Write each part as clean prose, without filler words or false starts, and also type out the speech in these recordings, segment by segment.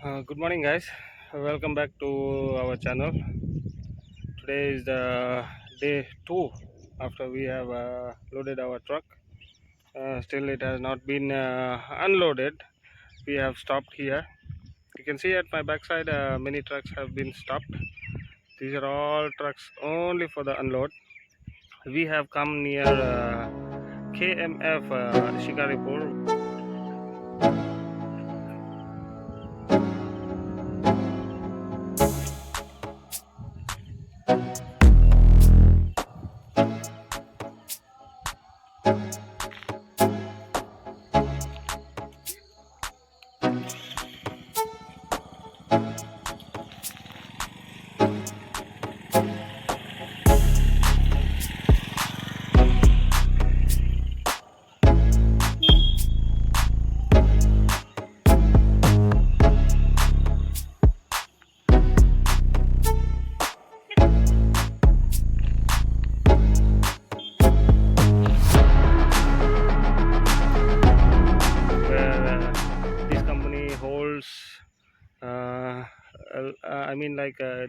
Good morning, guys. Welcome back to our channel. Today is the day 2 after we have loaded our truck. Still, it has not been unloaded. We have stopped here. You can see at my backside, many trucks have been stopped. These are all trucks only for the unload. We have come near KMF Shikaripur.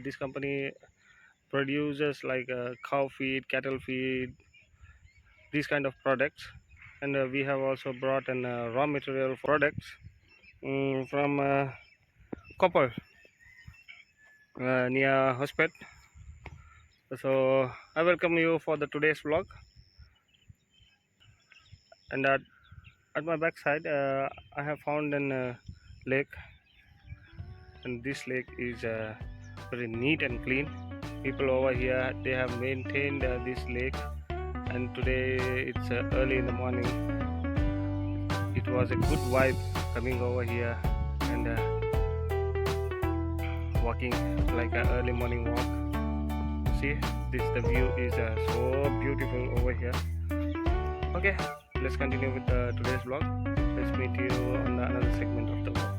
This company produces like cow feed, cattle feed, these kind of products, and we have also brought in raw material products from copper near hospital. So I welcome you for the today's vlog, and at my backside I have found an lake, and this lake is very neat and clean. People over here, they have maintained this lake, and today it's early in the morning. It was a good vibe coming over here and walking like an early morning walk. See, the view is so beautiful over here. Okay, let's continue with today's vlog. Let's meet you on another segment of the vlog.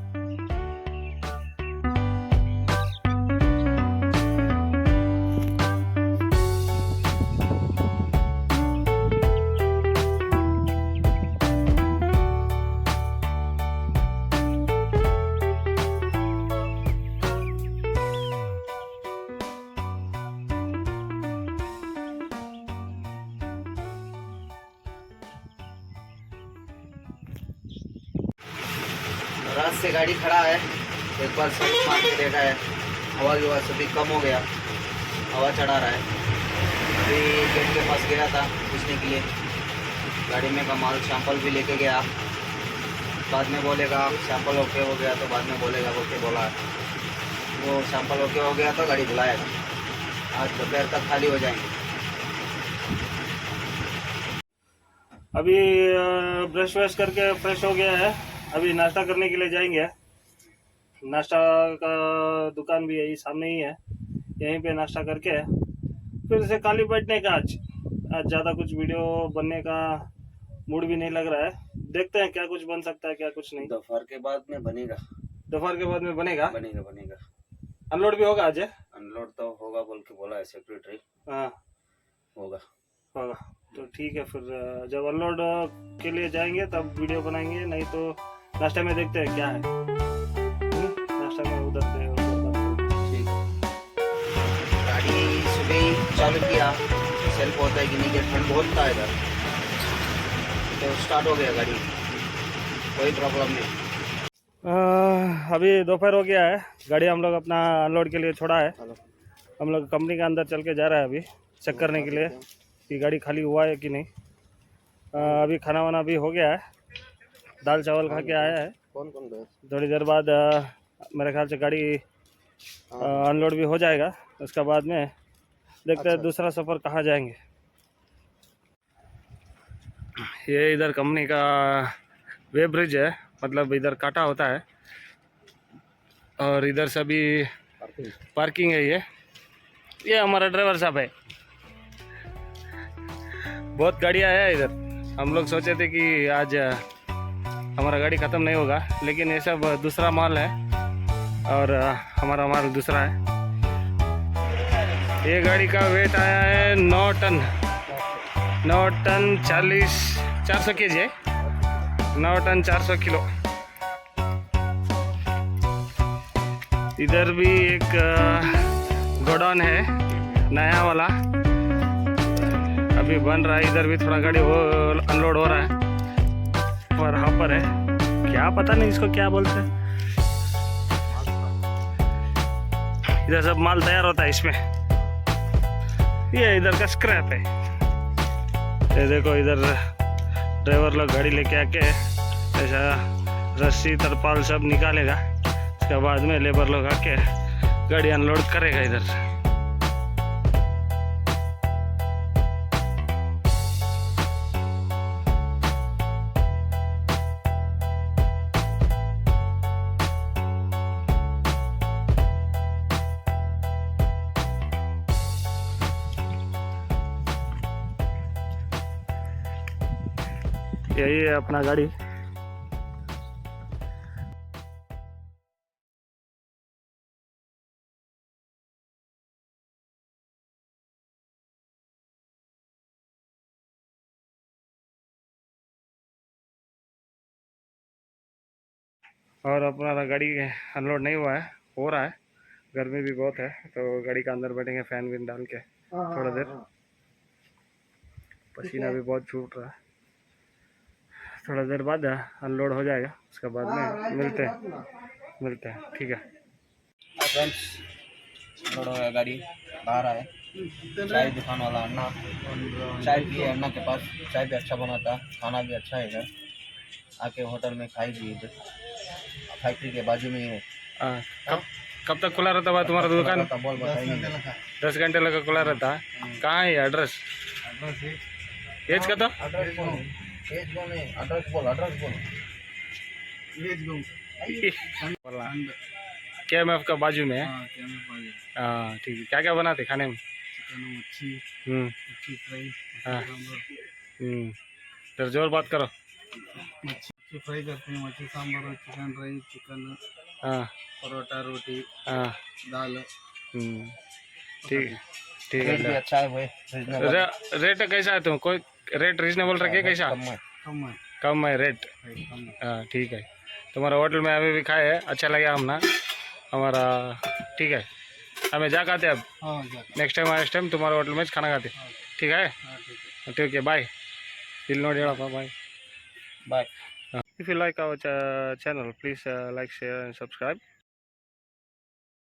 रात से गाड़ी खड़ा है, एक बार search मार के देखा है, हवा की आवाज़ सभी कम हो गया, हवा चढ़ा रहा है। अभी गेट के पास गया था पूछने के लिए, गाड़ी में का माल सैंपल भी लेके गया। बाद में बोलेगा सैंपल ओके हो गया तो बाद में बोलेगा ओके बोला है। वो सैंपल ओके हो गया तो गाड़ी बुलाएगा। आज दोपहर तक खाली हो जाएंगे। अभी ब्रश व्रश करके फ्रेश हो गया है। अभी नाश्ता करने के लिए जाएंगे। नाश्ता का दुकान भी यही सामने ही है, यहीं पे नाश्ता करके फिर से खाली बैठने का। आज ज़्यादा कुछ वीडियो बनने का मूड भी नहीं लग रहा है। देखते हैं क्या कुछ बन सकता है, क्या कुछ नहीं। दोपहर के बाद में बनेगा। दोपहर के बाद में बनेगा। बनेगा। अनलोड भी होगा आज? अनलोड तो होगा बोल के बोला है सेक्रेटरी। हाँ, होगा। तो ठीक है, फिर जब अनलोड के लिए जाएंगे तब वीडियो बनाएंगे, नहीं तो नाश्ते में देखते हैं क्या है। नाश्ता में उधर से ठीक। गाड़ी सुबह ही चालू किया, सेल्फ होता है कि नहीं, ठंड बहुत था इधर, तो स्टार्ट हो गया गाड़ी, कोई प्रॉब्लम नहीं। अभी दोपहर हो गया है। गाड़ी हम लोग अपना अनलोड के लिए छोड़ा है। हम लोग कंपनी के अंदर चल के जा रहा है अभी चेक करने के लिए कि गाड़ी खाली हुआ है कि नहीं। अभी खाना वाना भी हो गया है, दाल चावल खा के आया है। थोड़ी देर बाद मेरे ख्याल से गाड़ी अनलोड भी हो जाएगा। उसके बाद में देखते हैं दूसरा सफ़र कहाँ जाएंगे। ये इधर कंपनी का वे ब्रिज है, मतलब इधर काटा होता है, और इधर से भी पार्किंग है। ये हमारा ड्राइवर साहब है। बहुत गाड़ियाँ है इधर। हम लोग सोचे थे कि आज हमारा गाड़ी ख़त्म नहीं होगा, लेकिन ये सब दूसरा माल है और हमारा माल दूसरा है। ये गाड़ी का वेट आया है 9 टन 400 kg है। 9 टन 400 किलो। इधर भी एक गोडाउन है नया वाला, अभी बन रहा है। इधर भी थोड़ा गाड़ी हो अनलोड हो रहा है और यहाँ पर है क्या पता नहीं इसको क्या बोलते हैं। इधर सब माल तैयार होता है इसमें। ये इधर का स्क्रैप है। ये देखो इधर ड्राइवर लोग गाड़ी लेके आके ऐसा रस्सी तरपाल सब निकालेगा, उसके बाद में लेबर लोग आके गाड़ी अनलोड करेगा इधर। यही है अपना गाड़ी। और अपना गाड़ी अनलोड नहीं हुआ है, हो रहा है। गर्मी भी बहुत है तो गाड़ी का अंदर बैठेंगे फैन विन डाल के थोड़ा देर। पसीना भी बहुत छूट रहा है। थोड़ा देर बाद अनलोड हो जाएगा, उसके बाद में मिलते हैं ठीक है। फ्रेंड्स, लोड हो गया, गाड़ी बाहर आए। चाय दुकान वाला अन्ना चाय पिए, अन्ना के पास चाय भी अच्छा बनाता, खाना भी अच्छा है इधर। आके होटल में खाई भी, इधर फैक्ट्री के बाजू में ही है। कब तक खुला रहता है तुम्हारा दुकान? बोल बताइए। 10 घंटे लगा खुला रहता है। कहाँ है एड्रेस? एज का तो एड्रेस बोल। KMF का बाजू में है। हाँ ठीक है। क्या क्या बनाते खाने में? मच्छी फ्राई। हाँ तो जोर बात करो। मच्छी फ्राई करते हैं, मच्छी सांभर, चिकन राइस, चिकन, हाँ परोठा, रोटी, हाँ दाल। ठीक ठीक रेट भी है। अच्छा है भाई। रेट कैसा है? तुम कोई रेट रीजनेबल रखे कैसा? कम है रेट। हाँ ठीक है। तुम्हारा होटल में अभी भी खाए है, अच्छा लगा हमना हमारा। ठीक है, हमें जा खाते अब। नेक्स्ट टाइम तुम्हारे होटल में खाना खाते। ठीक है ठीक है। बाय दिल नोट bye bye. If you like our channel, please like, share and subscribe.